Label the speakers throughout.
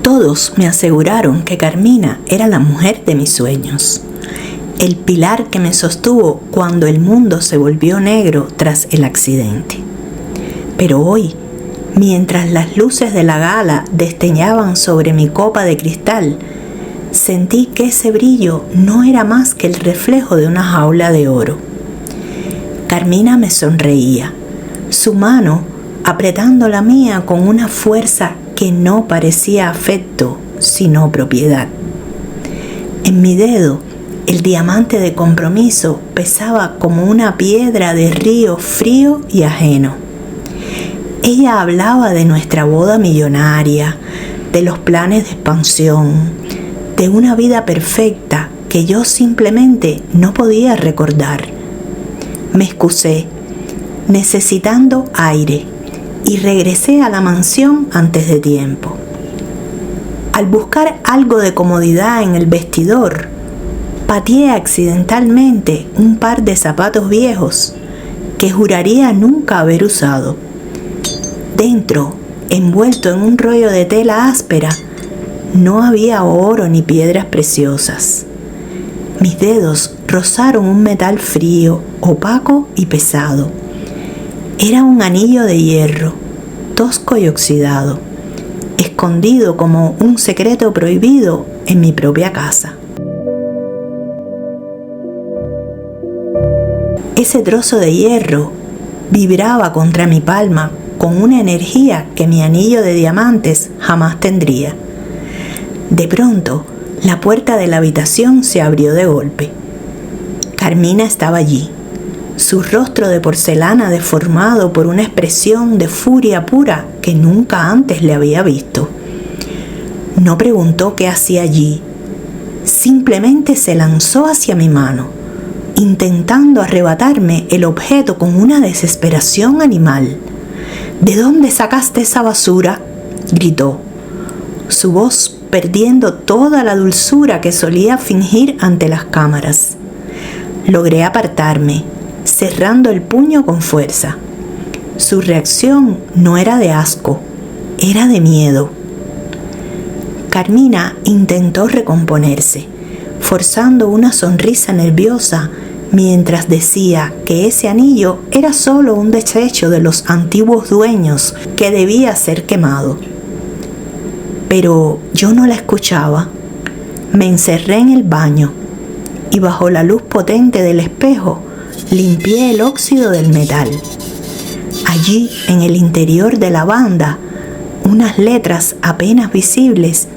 Speaker 1: Todos me aseguraron que Carmina era la mujer de mis sueños, el pilar que me sostuvo cuando el mundo se volvió negro tras el accidente. Pero hoy, mientras las luces de la gala desteñaban sobre mi copa de cristal, sentí que ese brillo no era más que el reflejo de una jaula de oro. Carmina me sonreía, su mano apretando la mía con una fuerza que no parecía afecto, sino propiedad. En mi dedo, el diamante de compromiso pesaba como una piedra de río frío y ajeno. Ella hablaba de nuestra boda millonaria, de los planes de expansión, de una vida perfecta que yo simplemente no podía recordar. Me excusé, necesitando aire, y regresé a la mansión antes de tiempo. Al buscar algo de comodidad en el vestidor, pateé accidentalmente un par de zapatos viejos que juraría nunca haber usado. Dentro, envuelto en un rollo de tela áspera, no había oro ni piedras preciosas. Mis dedos rozaron un metal frío, opaco y pesado. Era un anillo de hierro, tosco y oxidado, escondido como un secreto prohibido en mi propia casa. Ese trozo de hierro vibraba contra mi palma con una energía que mi anillo de diamantes jamás tendría. De pronto, la puerta de la habitación se abrió de golpe. Carmina estaba allí, su rostro de porcelana deformado por una expresión de furia pura que nunca antes le había visto. No preguntó qué hacía allí, simplemente se lanzó hacia mi mano, intentando arrebatarme el objeto con una desesperación animal. «¿De dónde sacaste esa basura?», gritó, su voz perdiendo toda la dulzura que solía fingir ante las cámaras. Logré apartarme, cerrando el puño con fuerza. Su reacción no era de asco, era de miedo. Carmina intentó recomponerse, forzando una sonrisa nerviosa mientras decía que ese anillo era solo un desecho de los antiguos dueños que debía ser quemado. Pero yo no la escuchaba. Me encerré en el baño y bajo la luz potente del espejo limpié el óxido del metal. Allí, en el interior de la banda, unas letras apenas visibles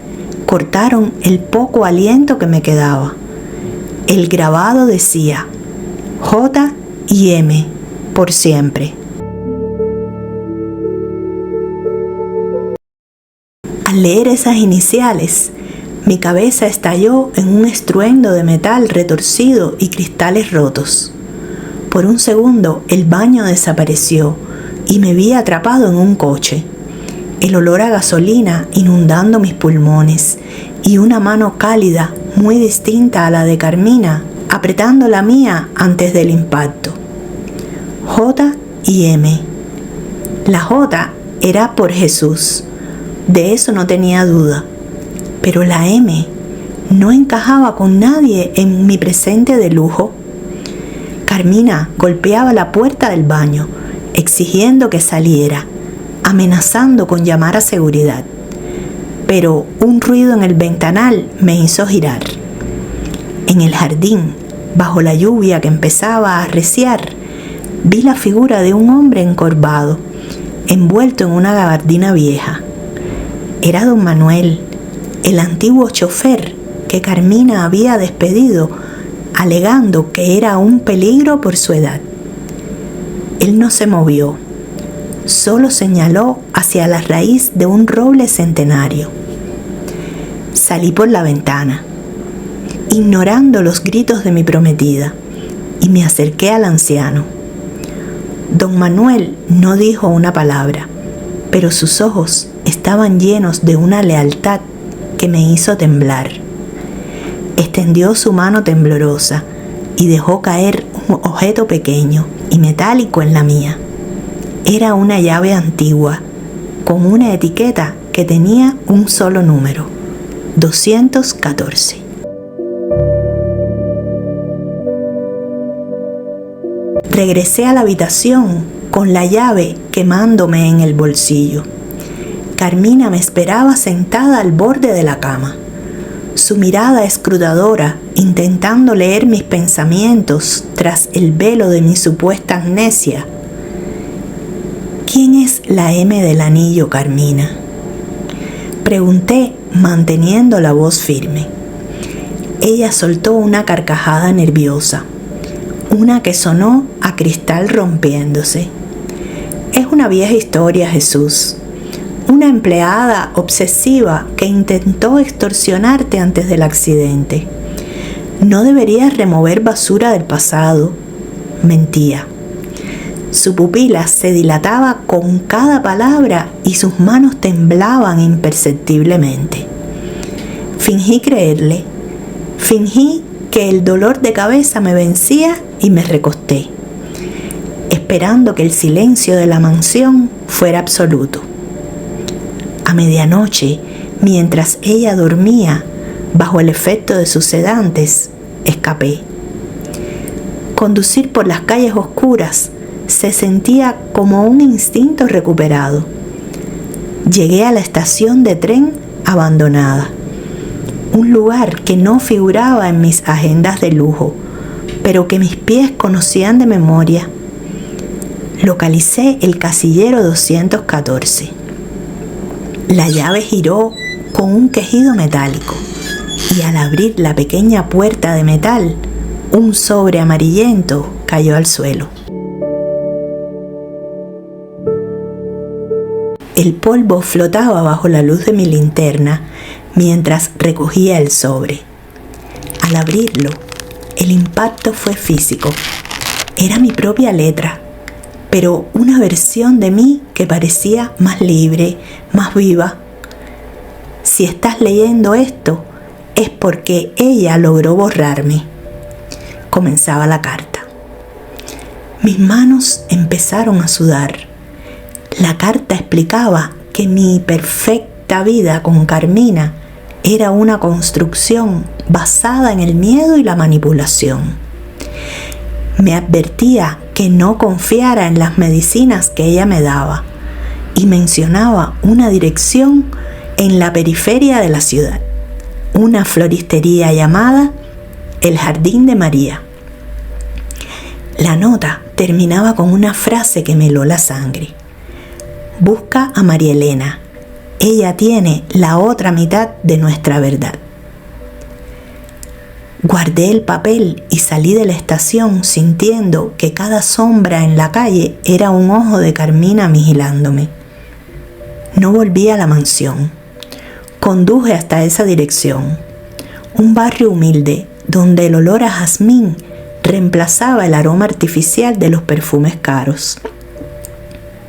Speaker 1: cortaron el poco aliento que me quedaba. El grabado decía J y M por siempre. Al leer esas iniciales, mi cabeza estalló en un estruendo de metal retorcido y cristales rotos. Por un segundo el baño desapareció y me vi atrapado en un coche. El olor a gasolina inundando mis pulmones y una mano cálida muy distinta a la de Carmina apretando la mía antes del impacto. J y M. La J era por Jesús, de eso no tenía duda, pero la M no encajaba con nadie en mi presente de lujo. Carmina golpeaba la puerta del baño, exigiendo que saliera, amenazando con llamar a seguridad. Pero un ruido en el ventanal me hizo girar. En el jardín, bajo la lluvia que empezaba a arreciar, vi la figura de un hombre encorvado, envuelto en una gabardina vieja. Era don Manuel, el antiguo chofer que Carmina había despedido, alegando que era un peligro por su edad. Él no se movió, solo señaló hacia la raíz de un roble centenario. Salí por la ventana, ignorando los gritos de mi prometida, y me acerqué al anciano. Don Manuel no dijo una palabra, pero sus ojos estaban llenos de una lealtad que me hizo temblar. Extendió su mano temblorosa y dejó caer un objeto pequeño y metálico en la mía. Era una llave antigua, con una etiqueta que tenía un solo número: 214. Regresé a la habitación con la llave quemándome en el bolsillo. Carmina me esperaba sentada al borde de la cama. Su mirada escrutadora, intentando leer mis pensamientos tras el velo de mi supuesta amnesia. ¿Quién es la M del anillo, Carmina?, pregunté, manteniendo la voz firme. Ella soltó una carcajada nerviosa, una que sonó a cristal rompiéndose. Es una vieja historia, Jesús. Una empleada obsesiva que intentó extorsionarte antes del accidente. No deberías remover basura del pasado. Mentía. Su pupila se dilataba con cada palabra y sus manos temblaban imperceptiblemente. Fingí creerle. Fingí que el dolor de cabeza me vencía y me recosté, esperando que el silencio de la mansión fuera absoluto. A medianoche, mientras ella dormía bajo el efecto de sus sedantes, escapé. Conducir por las calles oscuras se sentía como un instinto recuperado. Llegué a la estación de tren abandonada, un lugar que no figuraba en mis agendas de lujo, pero que mis pies conocían de memoria. Localicé el casillero 214. La llave giró con un quejido metálico y al abrir la pequeña puerta de metal, un sobre amarillento cayó al suelo. El polvo flotaba bajo la luz de mi linterna mientras recogía el sobre. Al abrirlo, el impacto fue físico. Era mi propia letra, pero una versión de mí que parecía más libre, más viva. Si estás leyendo esto, es porque ella logró borrarme. Comenzaba la carta. Mis manos empezaron a sudar. La carta explicaba que mi perfecta vida con Carmina era una construcción basada en el miedo y la manipulación. Me advertía que no confiara en las medicinas que ella me daba y mencionaba una dirección en la periferia de la ciudad, una floristería llamada El Jardín de María. La nota terminaba con una frase que me heló la sangre. Busca a María Elena. Ella tiene la otra mitad de nuestra verdad. Guardé el papel y salí de la estación sintiendo que cada sombra en la calle era un ojo de Carmina vigilándome. No volví a la mansión. Conduje hasta esa dirección, un barrio humilde donde el olor a jazmín reemplazaba el aroma artificial de los perfumes caros.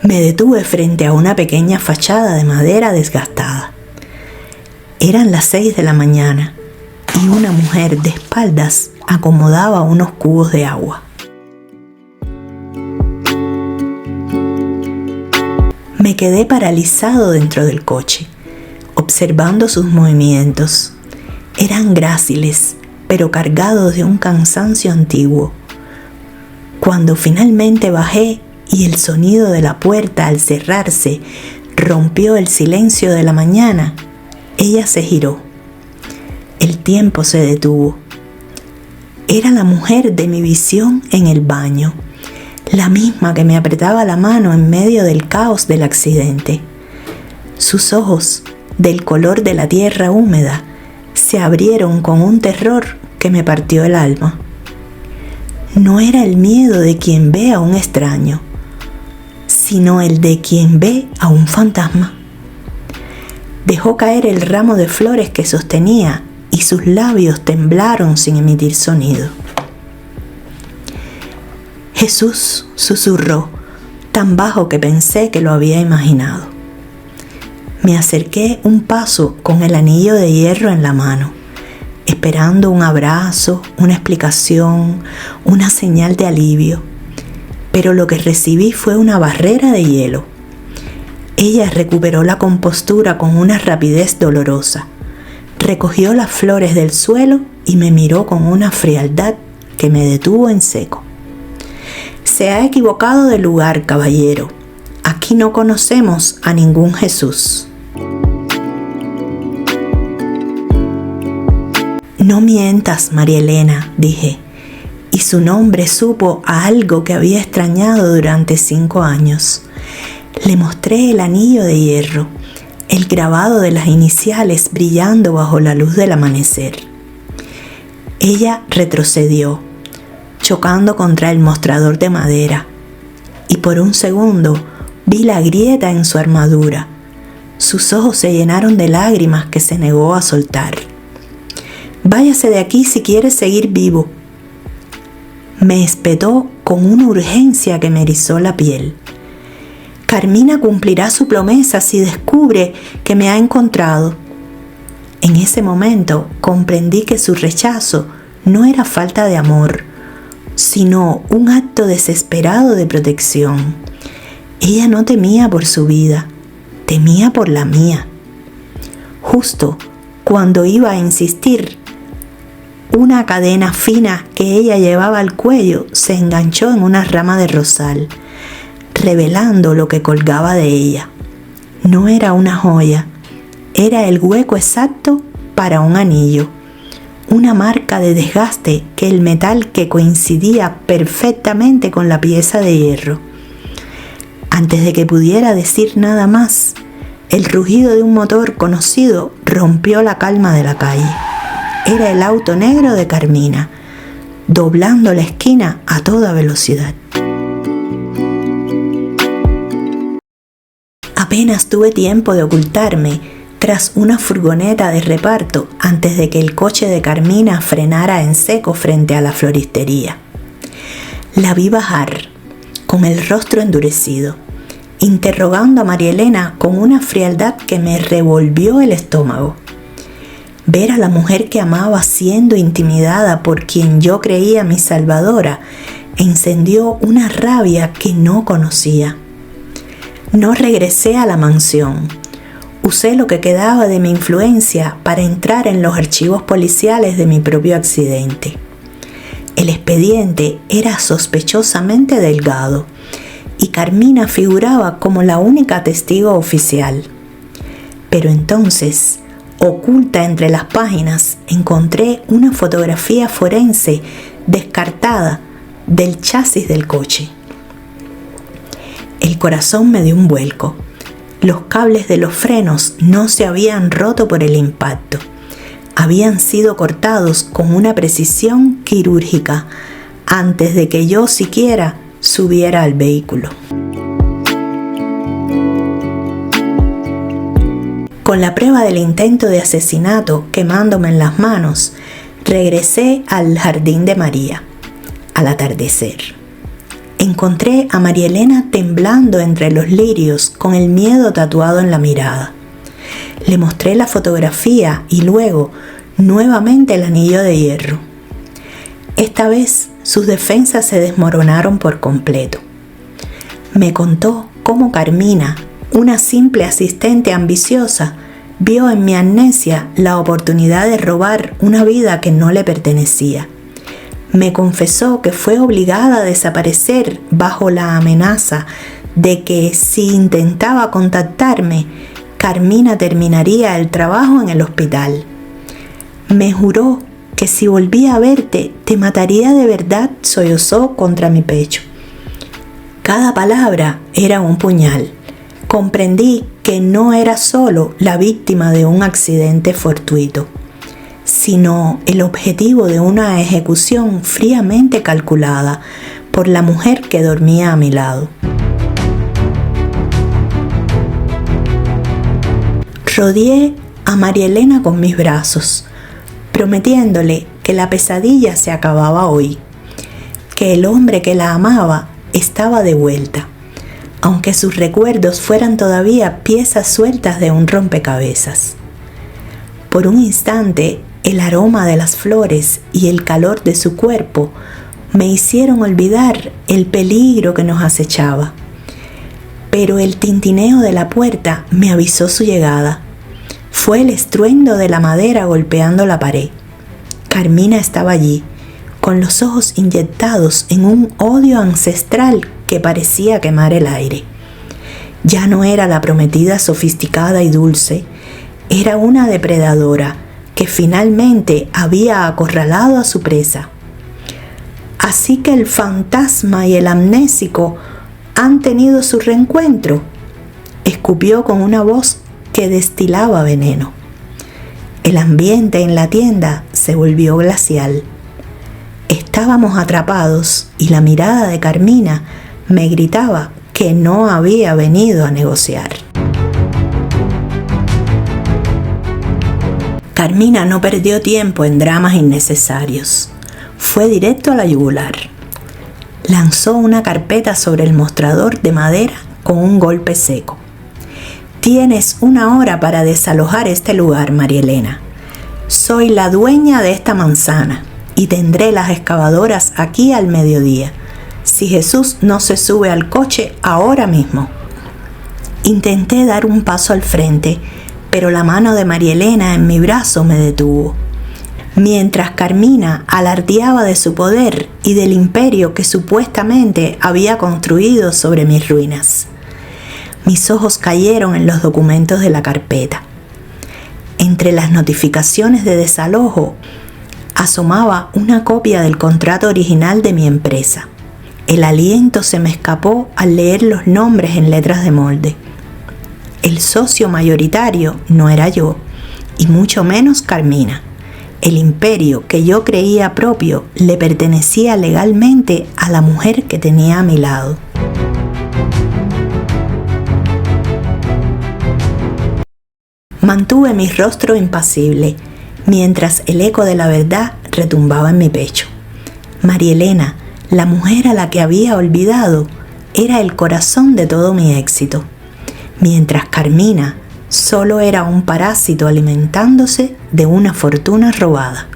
Speaker 1: Me detuve frente a una pequeña fachada de madera desgastada. Eran las 6 de la mañana y una mujer de espaldas acomodaba unos cubos de agua. Me quedé paralizado dentro del coche, observando sus movimientos. Eran gráciles, pero cargados de un cansancio antiguo. Cuando finalmente bajé y el sonido de la puerta al cerrarse rompió el silencio de la mañana, ella se giró. El tiempo se detuvo. Era la mujer de mi visión en el baño, la misma que me apretaba la mano en medio del caos del accidente. Sus ojos, del color de la tierra húmeda, se abrieron con un terror que me partió el alma. No era el miedo de quien ve a un extraño, sino el de quien ve a un fantasma. Dejó caer el ramo de flores que sostenía y sus labios temblaron sin emitir sonido. Jesús, susurró, tan bajo que pensé que lo había imaginado. Me acerqué un paso con el anillo de hierro en la mano, esperando un abrazo, una explicación, una señal de alivio. Pero lo que recibí fue una barrera de hielo. Ella recuperó la compostura con una rapidez dolorosa. Recogió las flores del suelo y me miró con una frialdad que me detuvo en seco. Se ha equivocado de lugar, caballero. Aquí no conocemos a ningún Jesús. No mientas, María Elena, dije, y su nombre supo a algo que había extrañado durante 5 años. Le mostré el anillo de hierro, el grabado de las iniciales brillando bajo la luz del amanecer. Ella retrocedió, chocando contra el mostrador de madera, y por un segundo vi la grieta en su armadura. Sus ojos se llenaron de lágrimas que se negó a soltar. «Váyase de aquí si quiere seguir vivo», me espetó con una urgencia que me erizó la piel. «Carmina cumplirá su promesa si descubre que me ha encontrado». En ese momento comprendí que su rechazo no era falta de amor, sino un acto desesperado de protección. Ella no temía por su vida, temía por la mía. Justo cuando iba a insistir, una cadena fina que ella llevaba al cuello se enganchó en una rama de rosal, revelando lo que colgaba de ella. No era una joya, era el hueco exacto para un anillo, una marca de desgaste que el metal que coincidía perfectamente con la pieza de hierro. Antes de que pudiera decir nada más, el rugido de un motor conocido rompió la calma de la calle. Era el auto negro de Carmina, doblando la esquina a toda velocidad. Apenas tuve tiempo de ocultarme tras una furgoneta de reparto antes de que el coche de Carmina frenara en seco frente a la floristería. La vi bajar, con el rostro endurecido, interrogando a María Elena con una frialdad que me revolvió el estómago. Ver a la mujer que amaba siendo intimidada por quien yo creía mi salvadora encendió una rabia que no conocía. No regresé a la mansión. Usé lo que quedaba de mi influencia para entrar en los archivos policiales de mi propio accidente. El expediente era sospechosamente delgado y Carmina figuraba como la única testigo oficial. Pero entonces, oculta entre las páginas, encontré una fotografía forense descartada del chasis del coche. El corazón me dio un vuelco. Los cables de los frenos no se habían roto por el impacto. Habían sido cortados con una precisión quirúrgica antes de que yo siquiera subiera al vehículo. Con la prueba del intento de asesinato quemándome en las manos, regresé al jardín de María, al atardecer. Encontré a María Elena temblando entre los lirios con el miedo tatuado en la mirada. Le mostré la fotografía y luego nuevamente el anillo de hierro. Esta vez sus defensas se desmoronaron por completo. Me contó cómo Carmina, una simple asistente ambiciosa, vio en mi amnesia la oportunidad de robar una vida que no le pertenecía. Me confesó que fue obligada a desaparecer bajo la amenaza de que si intentaba contactarme, Carmina terminaría el trabajo en el hospital. Me juró que si volvía a verte, te mataría de verdad, sollozó contra mi pecho. Cada palabra era un puñal. Comprendí que no era solo la víctima de un accidente fortuito, sino el objetivo de una ejecución fríamente calculada por la mujer que dormía a mi lado. Rodeé a María Elena con mis brazos, prometiéndole que la pesadilla se acababa hoy, que el hombre que la amaba estaba de vuelta, aunque sus recuerdos fueran todavía piezas sueltas de un rompecabezas. Por un instante, el aroma de las flores y el calor de su cuerpo me hicieron olvidar el peligro que nos acechaba. pero el tintineo de la puerta me avisó su llegada. Fue el estruendo de la madera golpeando la pared. Carmina estaba allí, con los ojos inyectados en un odio ancestral que parecía quemar el aire. Ya no era la prometida sofisticada y dulce, era una depredadora que finalmente había acorralado a su presa. Así que el fantasma y el amnésico han tenido su reencuentro, escupió con una voz que destilaba veneno. El ambiente en la tienda se volvió glacial. Estábamos atrapados y la mirada de Carmina me gritaba que no había venido a negociar. Carmina no perdió tiempo en dramas innecesarios. Fue directo a la yugular. Lanzó una carpeta sobre el mostrador de madera con un golpe seco. Tienes 1 hora para desalojar este lugar, María Elena. Soy la dueña de esta manzana y tendré las excavadoras aquí al mediodía, si Jesús no se sube al coche ahora mismo. Intenté dar un paso al frente, pero la mano de María Elena en mi brazo me detuvo. Mientras Carmina alardeaba de su poder y del imperio que supuestamente había construido sobre mis ruinas. Mis ojos cayeron en los documentos de la carpeta. Entre las notificaciones de desalojo asomaba una copia del contrato original de mi empresa. El aliento se me escapó al leer los nombres en letras de molde. El socio mayoritario no era yo, y mucho menos Carmina. El imperio que yo creía propio le pertenecía legalmente a la mujer que tenía a mi lado. Mantuve mi rostro impasible, mientras el eco de la verdad retumbaba en mi pecho. María Elena, la mujer a la que había olvidado, era el corazón de todo mi éxito, mientras Carmina solo era un parásito alimentándose de una fortuna robada.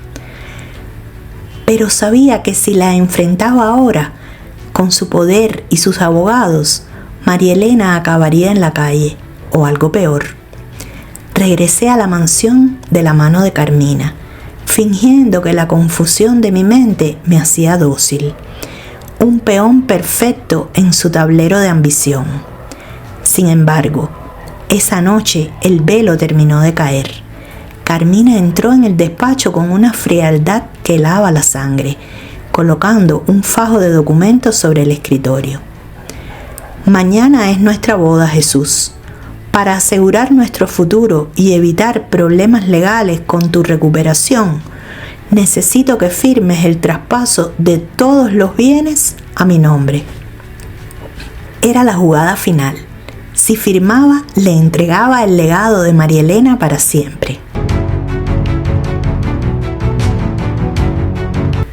Speaker 1: Pero sabía que si la enfrentaba ahora, con su poder y sus abogados, María Elena acabaría en la calle, o algo peor. Regresé a la mansión de la mano de Carmina, fingiendo que la confusión de mi mente me hacía dócil, un peón perfecto en su tablero de ambición. Sin embargo, esa noche el velo terminó de caer. Carmina entró en el despacho con una frialdad que helaba la sangre, colocando un fajo de documentos sobre el escritorio. Mañana es nuestra boda, Jesús. Para asegurar nuestro futuro y evitar problemas legales con tu recuperación, necesito que firmes el traspaso de todos los bienes a mi nombre. Era la jugada final. Si firmaba, le entregaba el legado de María Elena para siempre.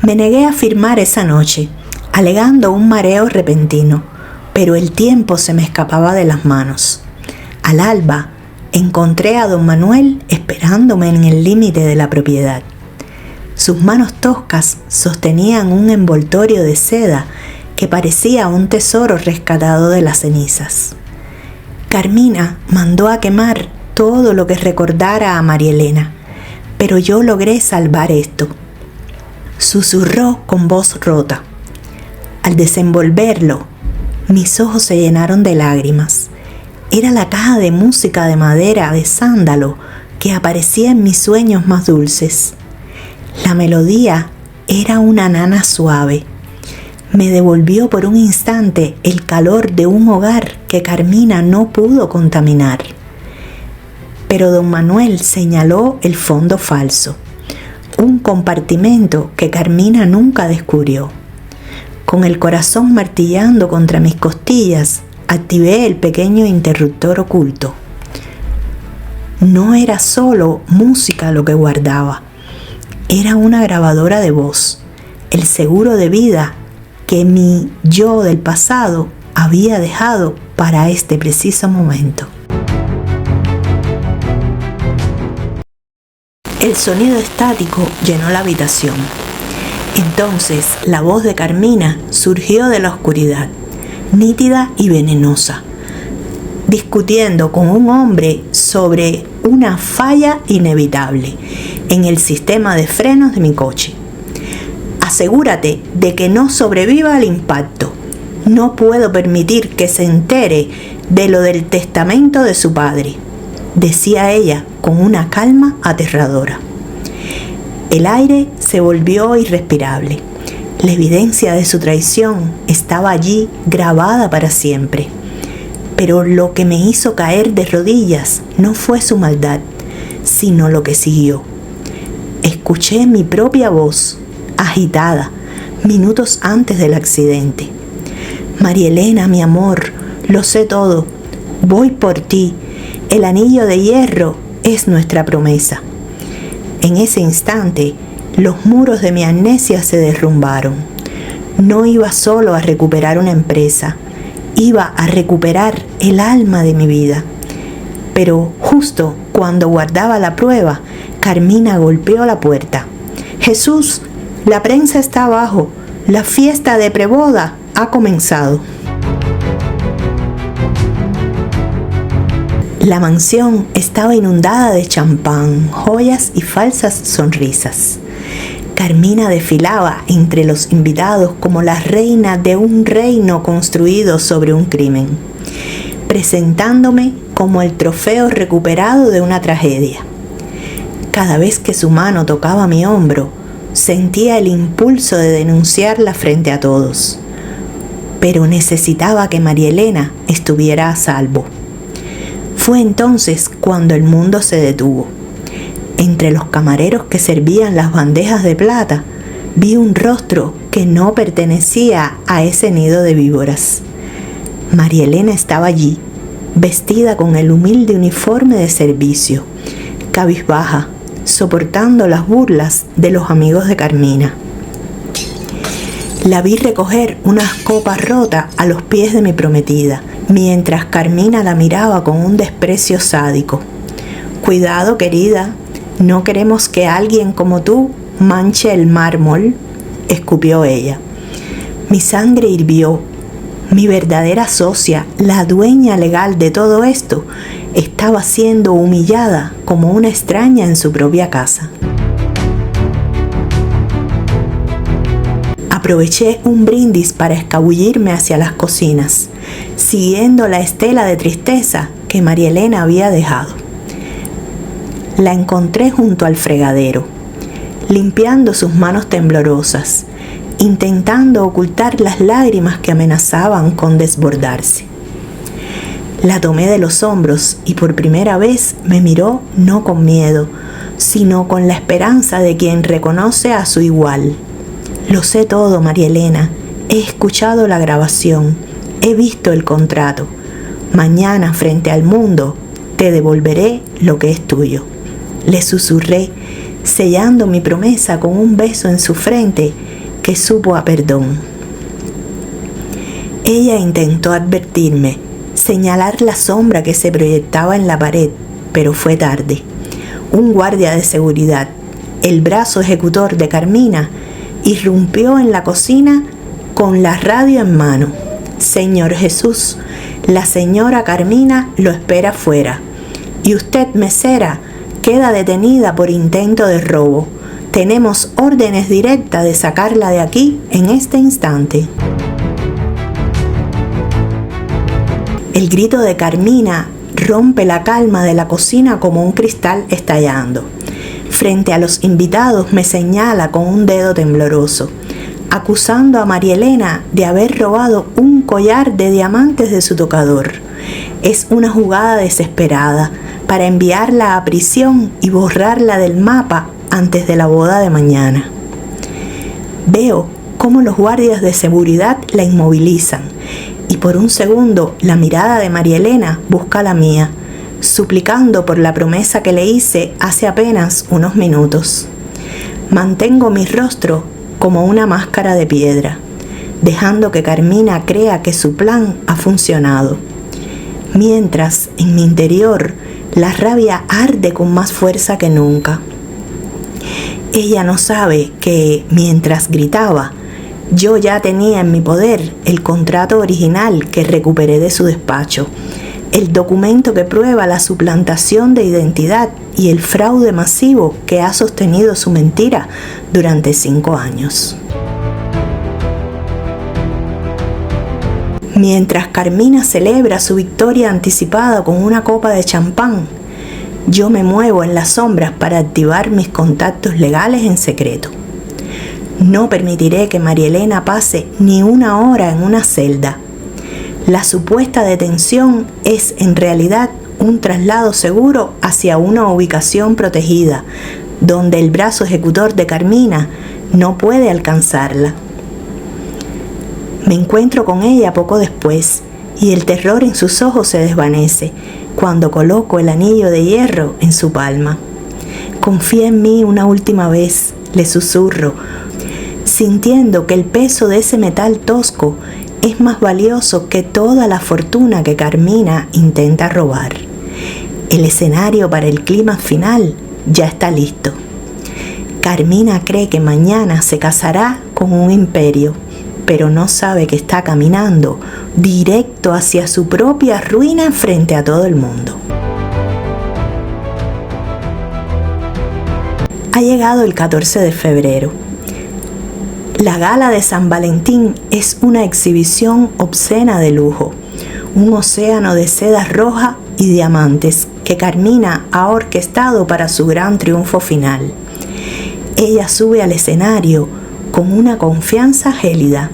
Speaker 1: Me negué a firmar esa noche, alegando un mareo repentino, pero el tiempo se me escapaba de las manos. Al alba, encontré a don Manuel esperándome en el límite de la propiedad. Sus manos toscas sostenían un envoltorio de seda que parecía un tesoro rescatado de las cenizas. Carmina mandó a quemar todo lo que recordara a María Elena, pero yo logré salvar esto. Susurró con voz rota. Al desenvolverlo, mis ojos se llenaron de lágrimas. Era la caja de música de madera de sándalo que aparecía en mis sueños más dulces. La melodía era una nana suave. Me devolvió por un instante el calor de un hogar que Carmina no pudo contaminar. Pero don Manuel señaló el fondo falso, un compartimento que Carmina nunca descubrió. Con el corazón martillando contra mis costillas, activé el pequeño interruptor oculto. No era solo música lo que guardaba, era una grabadora de voz, el seguro de vida que mi yo del pasado había dejado para este preciso momento. El sonido estático llenó la habitación. Entonces la voz de Carmina surgió de la oscuridad, nítida y venenosa. discutiendo con un hombre sobre una falla inevitable en el sistema de frenos de mi coche. Asegúrate de que no sobreviva al impacto. No puedo permitir que se entere de lo del testamento de su padre, decía ella con una calma aterradora. El aire se volvió irrespirable. La evidencia de su traición estaba allí grabada para siempre. Pero lo que me hizo caer de rodillas no fue su maldad, sino lo que siguió. Escuché mi propia voz, agitada, minutos antes del accidente. María Elena, mi amor, lo sé todo. Voy por ti. El anillo de hierro es nuestra promesa. En ese instante, los muros de mi amnesia se derrumbaron. No iba solo a recuperar una empresa, iba a recuperar el alma de mi vida. Pero justo cuando guardaba la prueba, Carmina golpeó la puerta. Jesús, la prensa está abajo. La fiesta de preboda ha comenzado. La mansión estaba inundada de champán, joyas y falsas sonrisas. Carmina desfilaba entre los invitados como la reina de un reino construido sobre un crimen, presentándome como el trofeo recuperado de una tragedia. Cada vez que su mano tocaba mi hombro, sentía el impulso de denunciarla frente a todos. Pero necesitaba que María Elena estuviera a salvo. Fue entonces cuando el mundo se detuvo. Entre los camareros que servían las bandejas de plata, vi un rostro que no pertenecía a ese nido de víboras. María Elena estaba allí, vestida con el humilde uniforme de servicio, cabizbaja, soportando las burlas de los amigos de Carmina. La vi recoger unas copas rotas a los pies de mi prometida, mientras Carmina la miraba con un desprecio sádico. «Cuidado, querida, no queremos que alguien como tú manche el mármol», escupió ella. Mi sangre hirvió. Mi verdadera socia, la dueña legal de todo esto, estaba siendo humillada como una extraña en su propia casa. Aproveché un brindis para escabullirme hacia las cocinas, siguiendo la estela de tristeza que María Elena había dejado. La encontré junto al fregadero, limpiando sus manos temblorosas, intentando ocultar las lágrimas que amenazaban con desbordarse. La tomé de los hombros y por primera vez me miró no con miedo, sino con la esperanza de quien reconoce a su igual. «Lo sé todo, María Elena. He escuchado la grabación. He visto el contrato. Mañana, frente al mundo, te devolveré lo que es tuyo», le susurré, sellando mi promesa con un beso en su frente que supo a perdón. Ella intentó advertirme, señalar la sombra que se proyectaba en la pared, pero fue tarde. Un guardia de seguridad, el brazo ejecutor de Carmina, irrumpió en la cocina con la radio en mano. «Señor Jesús, la señora Carmina lo espera fuera. Y usted, mesera, queda detenida por intento de robo. Tenemos órdenes directas de sacarla de aquí en este instante». El grito de Carmina rompe la calma de la cocina como un cristal estallando. Frente a los invitados me señala con un dedo tembloroso, acusando a María Elena de haber robado un collar de diamantes de su tocador. Es una jugada desesperada para enviarla a prisión y borrarla del mapa antes de la boda de mañana. Veo cómo los guardias de seguridad la inmovilizan y por un segundo la mirada de María Elena busca la mía, suplicando por la promesa que le hice hace apenas unos minutos. Mantengo mi rostro como una máscara de piedra, dejando que Carmina crea que su plan ha funcionado, mientras en mi interior la rabia arde con más fuerza que nunca. Ella no sabe que, mientras gritaba, yo ya tenía en mi poder el contrato original que recuperé de su despacho, el documento que prueba la suplantación de identidad y el fraude masivo que ha sostenido su mentira durante 5 años. Mientras Carmina celebra su victoria anticipada con una copa de champán, yo me muevo en las sombras para activar mis contactos legales en secreto. No permitiré que María Elena pase ni una hora en una celda. La supuesta detención es en realidad un traslado seguro hacia una ubicación protegida, donde el brazo ejecutor de Carmina no puede alcanzarla. Me encuentro con ella poco después y el terror en sus ojos se desvanece cuando coloco el anillo de hierro en su palma. Confía en mí una última vez, le susurro, sintiendo que el peso de ese metal tosco es más valioso que toda la fortuna que Carmina intenta robar. El escenario para el clímax final ya está listo. Carmina cree que mañana se casará con un imperio, pero no sabe que está caminando directo hacia su propia ruina frente a todo el mundo. Ha llegado el 14 de febrero. La gala de San Valentín es una exhibición obscena de lujo, un océano de seda roja y diamantes que Carmina ha orquestado para su gran triunfo final. Ella sube al escenario con una confianza gélida,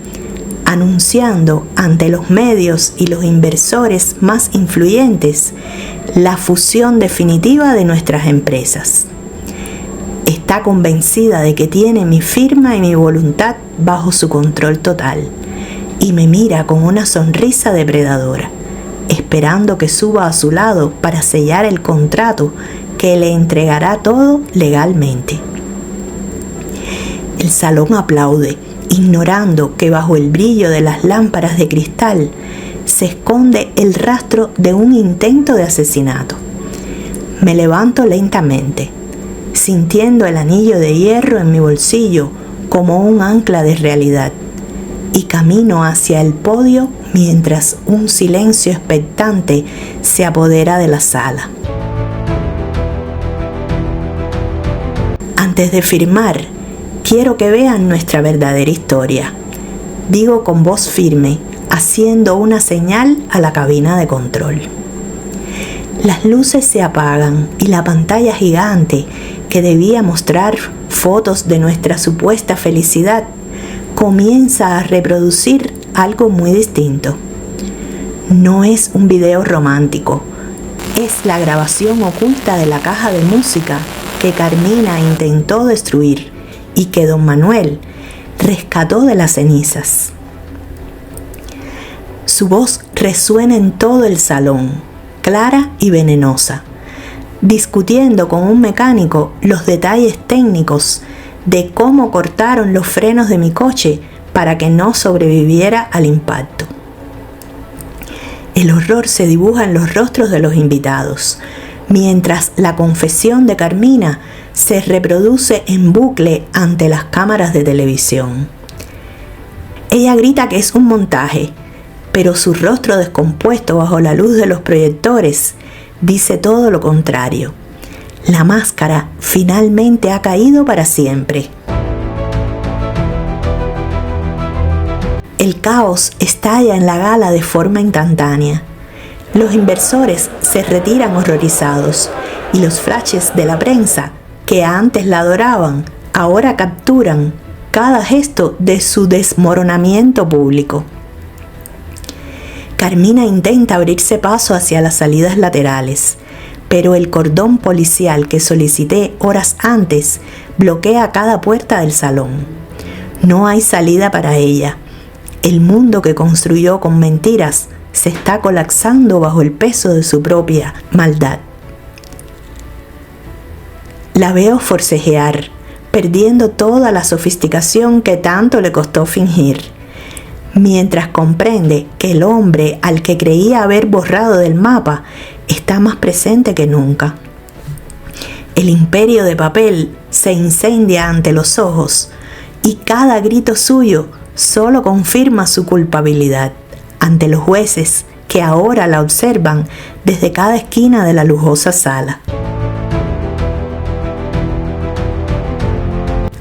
Speaker 1: anunciando ante los medios y los inversores más influyentes la fusión definitiva de nuestras empresas. Está convencida de que tiene mi firma y mi voluntad bajo su control total y me mira con una sonrisa depredadora, esperando que suba a su lado para sellar el contrato que le entregará todo legalmente. El salón aplaude, ignorando que bajo el brillo de las lámparas de cristal se esconde el rastro de un intento de asesinato. Me levanto lentamente, sintiendo el anillo de hierro en mi bolsillo como un ancla de realidad, y camino hacia el podio mientras un silencio expectante se apodera de la sala. Antes de firmar, quiero que vean nuestra verdadera historia, digo con voz firme, haciendo una señal a la cabina de control. Las luces se apagan y la pantalla gigante que debía mostrar fotos de nuestra supuesta felicidad comienza a reproducir algo muy distinto. No es un video romántico, es la grabación oculta de la caja de música que Carmina intentó destruir y que don Manuel rescató de las cenizas. Su voz resuena en todo el salón, clara y venenosa, discutiendo con un mecánico los detalles técnicos de cómo cortaron los frenos de mi coche para que no sobreviviera al impacto. El horror se dibuja en los rostros de los invitados, mientras la confesión de Carmina se reproduce en bucle ante las cámaras de televisión. Ella grita que es un montaje, pero su rostro descompuesto bajo la luz de los proyectores dice todo lo contrario. La máscara finalmente ha caído para siempre. El caos estalla en la gala de forma instantánea. Los inversores se retiran horrorizados y los flashes de la prensa, que antes la adoraban, ahora capturan cada gesto de su desmoronamiento público. Carmina intenta abrirse paso hacia las salidas laterales, pero el cordón policial que solicité horas antes bloquea cada puerta del salón. No hay salida para ella. El mundo que construyó con mentiras se está colapsando bajo el peso de su propia maldad. La veo forcejear, perdiendo toda la sofisticación que tanto le costó fingir, mientras comprende que el hombre al que creía haber borrado del mapa está más presente que nunca. El imperio de papel se incendia ante los ojos y cada grito suyo solo confirma su culpabilidad ante los jueces que ahora la observan desde cada esquina de la lujosa sala.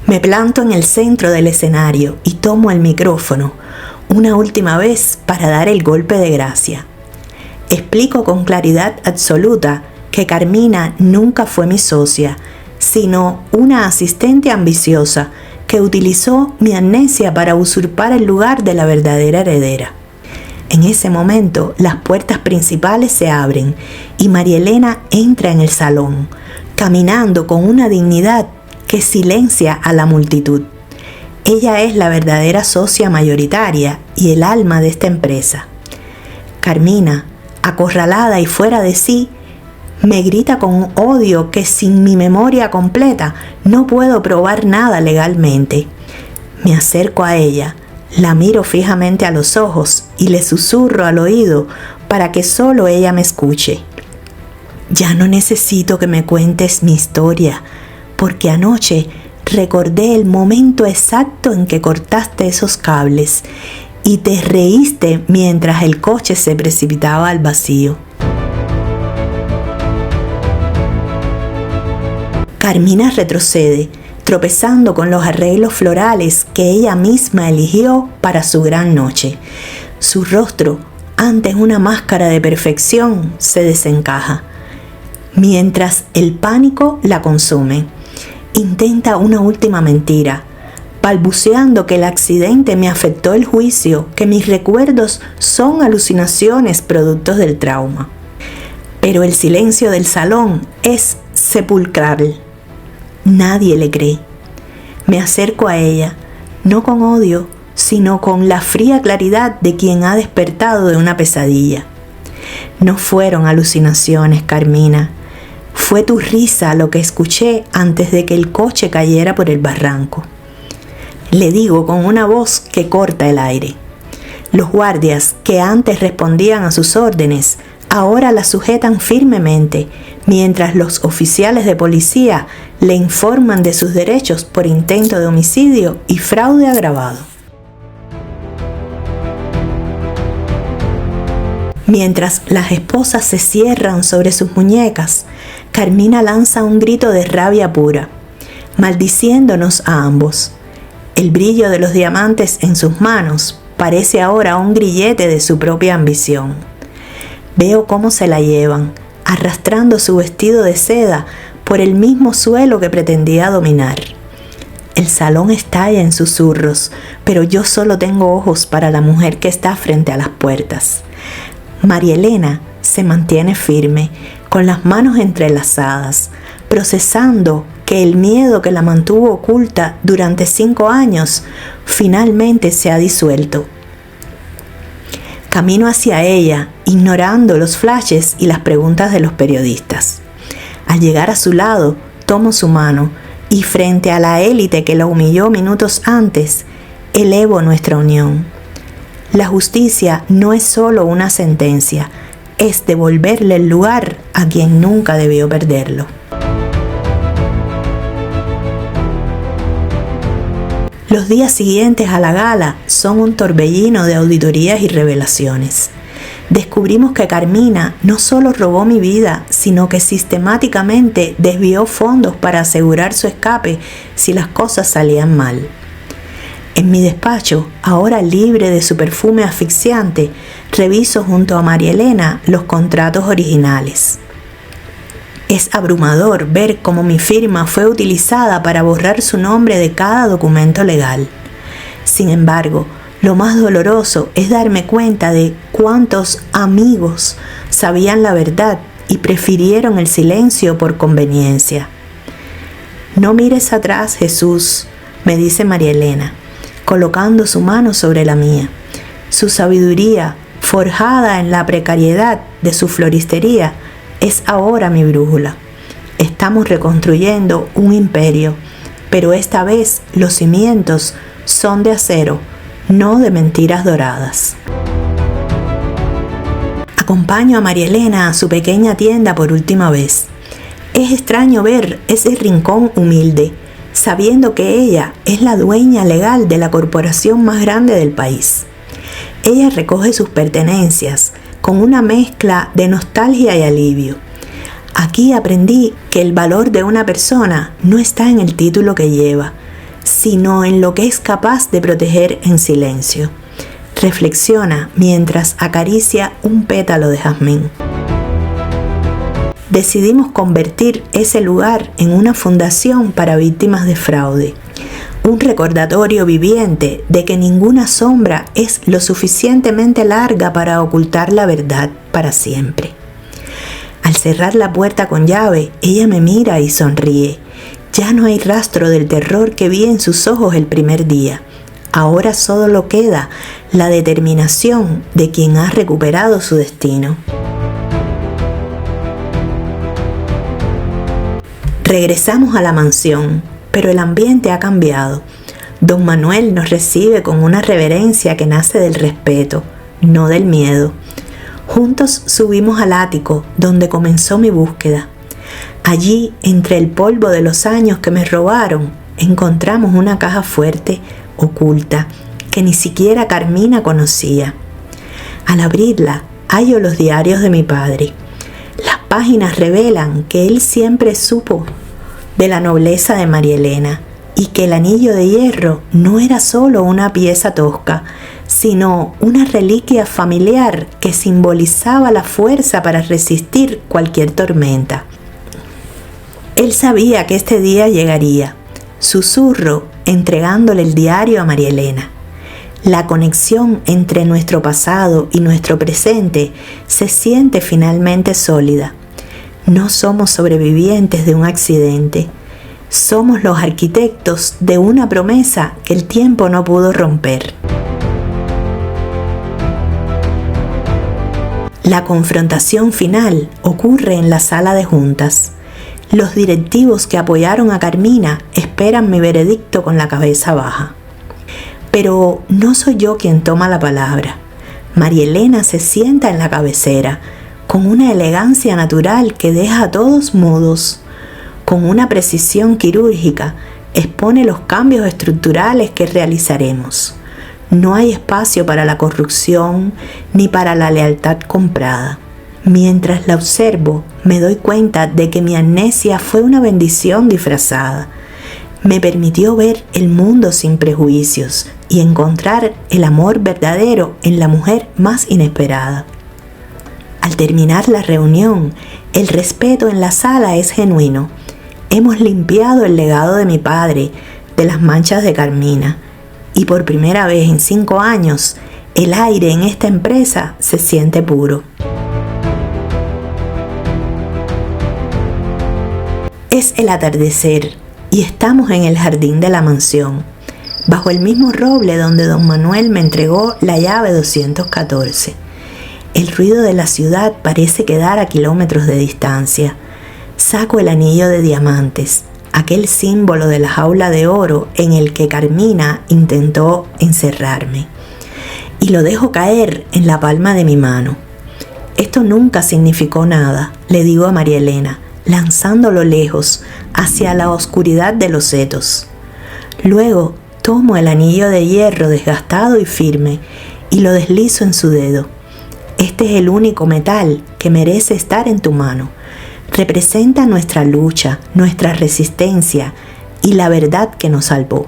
Speaker 1: Me planto en el centro del escenario y tomo el micrófono una última vez para dar el golpe de gracia. Explico con claridad absoluta que Carmina nunca fue mi socia, sino una asistente ambiciosa que utilizó mi amnesia para usurpar el lugar de la verdadera heredera. En ese momento, las puertas principales se abren y María Elena entra en el salón, caminando con una dignidad que silencia a la multitud. Ella es la verdadera socia mayoritaria y el alma de esta empresa. Carmina, acorralada y fuera de sí, me grita con un odio que sin mi memoria completa no puedo probar nada legalmente. Me acerco a ella, la miro fijamente a los ojos y le susurro al oído para que solo ella me escuche. Ya no necesito que me cuentes mi historia, porque anoche recordé el momento exacto en que cortaste esos cables y te reíste mientras el coche se precipitaba al vacío. Carmina retrocede, tropezando con los arreglos florales que ella misma eligió para su gran noche. Su rostro, antes una máscara de perfección, se desencaja, mientras el pánico la consume. Intenta una última mentira, balbuceando que el accidente me afectó el juicio, que mis recuerdos son alucinaciones productos del trauma. Pero el silencio del salón es sepulcral. Nadie le cree. Me acerco a ella, no con odio, sino con la fría claridad de quien ha despertado de una pesadilla. No fueron alucinaciones, Carmina. Fue tu risa lo que escuché antes de que el coche cayera por el barranco. Le digo con una voz que corta el aire. Los guardias que antes respondían a sus órdenes, ahora la sujetan firmemente, mientras los oficiales de policía le informan de sus derechos por intento de homicidio y fraude agravado. Mientras las esposas se cierran sobre sus muñecas, Carmina lanza un grito de rabia pura, maldiciéndonos a ambos. El brillo de los diamantes en sus manos parece ahora un grillete de su propia ambición. Veo cómo se la llevan, arrastrando su vestido de seda por el mismo suelo que pretendía dominar. El salón estalla en susurros, pero yo solo tengo ojos para la mujer que está frente a las puertas. María Elena se mantiene firme, con las manos entrelazadas, procesando que el miedo que la mantuvo oculta durante 5 años finalmente se ha disuelto. Camino hacia ella, ignorando los flashes y las preguntas de los periodistas. Al llegar a su lado, tomo su mano y frente a la élite que la humilló minutos antes, elevo nuestra unión. La justicia no es solo una sentencia, es devolverle el lugar a quien nunca debió perderlo. Los días siguientes a la gala son un torbellino de auditorías y revelaciones. Descubrimos que Carmina no solo robó mi vida, sino que sistemáticamente desvió fondos para asegurar su escape si las cosas salían mal. En mi despacho, ahora libre de su perfume asfixiante, reviso junto a María Elena los contratos originales. Es abrumador ver cómo mi firma fue utilizada para borrar su nombre de cada documento legal. Sin embargo, lo más doloroso es darme cuenta de cuántos amigos sabían la verdad y prefirieron el silencio por conveniencia. No mires atrás, Jesús, me dice María Elena, colocando su mano sobre la mía. Su sabiduría, forjada en la precariedad de su floristería, es ahora mi brújula. Estamos reconstruyendo un imperio, pero esta vez los cimientos son de acero, no de mentiras doradas. Acompaño a María Elena a su pequeña tienda por última vez. Es extraño ver ese rincón humilde, sabiendo que ella es la dueña legal de la corporación más grande del país. Ella recoge sus pertenencias, con una mezcla de nostalgia y alivio. Aquí aprendí que el valor de una persona no está en el título que lleva, sino en lo que es capaz de proteger en silencio. Reflexiona mientras acaricia un pétalo de jazmín. Decidimos convertir ese lugar en una fundación para víctimas de fraude, un recordatorio viviente de que ninguna sombra es lo suficientemente larga para ocultar la verdad para siempre. Al cerrar la puerta con llave, ella me mira y sonríe. Ya no hay rastro del terror que vi en sus ojos el primer día. Ahora solo queda la determinación de quien ha recuperado su destino. Regresamos a la mansión, pero el ambiente ha cambiado. Don Manuel nos recibe con una reverencia que nace del respeto, no del miedo. Juntos subimos al ático, donde comenzó mi búsqueda. Allí, entre el polvo de los años que me robaron, encontramos una caja fuerte, oculta, que ni siquiera Carmina conocía. Al abrirla, hallo los diarios de mi padre. Las páginas revelan que él siempre supo de la nobleza de María Elena y que el anillo de hierro no era solo una pieza tosca, sino una reliquia familiar que simbolizaba la fuerza para resistir cualquier tormenta. Él sabía que este día llegaría. Susurro entregándole el diario a María Elena. La conexión entre nuestro pasado y nuestro presente se siente finalmente sólida. No somos sobrevivientes de un accidente. Somos los arquitectos de una promesa que el tiempo no pudo romper. La confrontación final ocurre en la sala de juntas. Los directivos que apoyaron a Carmina esperan mi veredicto con la cabeza baja. Pero no soy yo quien toma la palabra. María Elena se sienta en la cabecera, con una elegancia natural que deja a todos mudos. Con una precisión quirúrgica, expone los cambios estructurales que realizaremos. No hay espacio para la corrupción ni para la lealtad comprada. Mientras la observo, me doy cuenta de que mi amnesia fue una bendición disfrazada. Me permitió ver el mundo sin prejuicios y encontrar el amor verdadero en la mujer más inesperada. Al terminar la reunión, el respeto en la sala es genuino. Hemos limpiado el legado de mi padre de las manchas de Carmina y por primera vez en 5 años, el aire en esta empresa se siente puro. Es el atardecer y estamos en el jardín de la mansión, bajo el mismo roble donde don Manuel me entregó la llave 214. El ruido de la ciudad parece quedar a kilómetros de distancia. Saco el anillo de diamantes, aquel símbolo de la jaula de oro en el que Carmina intentó encerrarme, y lo dejo caer en la palma de mi mano. Esto nunca significó nada, le digo a María Elena, lanzándolo lejos, hacia la oscuridad de los setos. Luego tomo el anillo de hierro desgastado y firme y lo deslizo en su dedo. Este es el único metal que merece estar en tu mano. Representa nuestra lucha, nuestra resistencia y la verdad que nos salvó.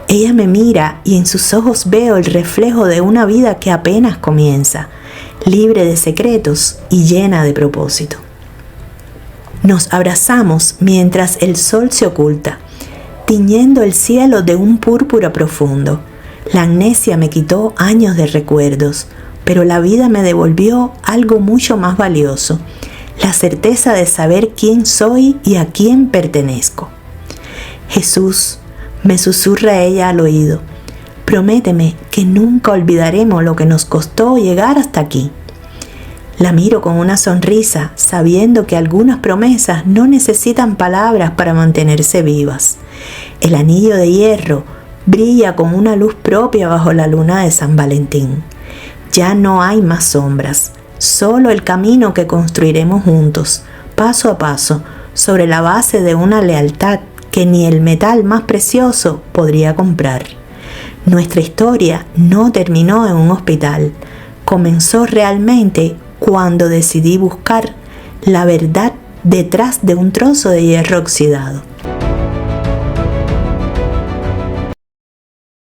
Speaker 1: Ella me mira y en sus ojos veo el reflejo de una vida que apenas comienza, libre de secretos y llena de propósito. Nos abrazamos mientras el sol se oculta, tiñendo el cielo de un púrpura profundo. La amnesia me quitó años de recuerdos, pero la vida me devolvió algo mucho más valioso, la certeza de saber quién soy y a quién pertenezco. Jesús, me susurra ella al oído, prométeme que nunca olvidaremos lo que nos costó llegar hasta aquí. La miro con una sonrisa, sabiendo que algunas promesas no necesitan palabras para mantenerse vivas. El anillo de hierro brilla con una luz propia bajo la luna de San Valentín. Ya no hay más sombras, solo el camino que construiremos juntos, paso a paso, sobre la base de una lealtad que ni el metal más precioso podría comprar. Nuestra historia no terminó en un hospital. comenzó realmente cuando decidí buscar la verdad detrás de un trozo de hierro oxidado.